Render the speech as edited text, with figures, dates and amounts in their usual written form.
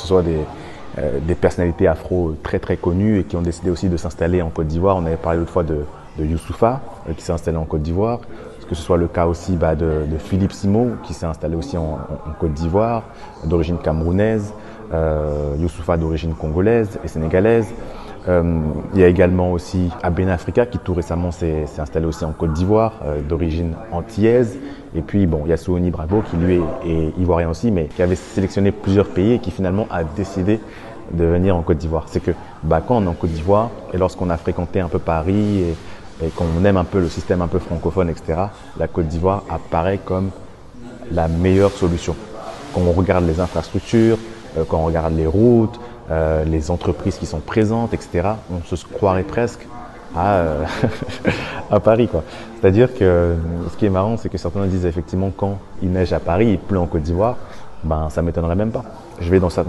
ce soit des personnalités afro très très connues et qui ont décidé aussi de s'installer en Côte d'Ivoire. On avait parlé l'autre fois de Youssoupha qui s'est installé en Côte d'Ivoire. Que ce soit le cas aussi de Philippe Simo qui s'est installé aussi en Côte d'Ivoire, d'origine camerounaise, Youssoupha d'origine congolaise et sénégalaise. Il y a également aussi Abena Africa qui tout récemment s'est installé aussi en Côte d'Ivoire, d'origine antillaise. Et puis bon, il y a Souoni Bravo qui lui est ivoirien aussi, mais qui avait sélectionné plusieurs pays et qui finalement a décidé de venir en Côte d'Ivoire. C'est que quand on est en Côte d'Ivoire et lorsqu'on a fréquenté un peu Paris et qu'on aime un peu le système un peu francophone, etc., la Côte d'Ivoire apparaît comme la meilleure solution. Quand on regarde les infrastructures, quand on regarde les routes, les entreprises qui sont présentes, etc., on se croirait presque à Paris, quoi. C'est-à-dire que ce qui est marrant, c'est que certains disent effectivement quand il neige à Paris, il pleut en Côte d'Ivoire, ça ne m'étonnerait même pas. Je vais dans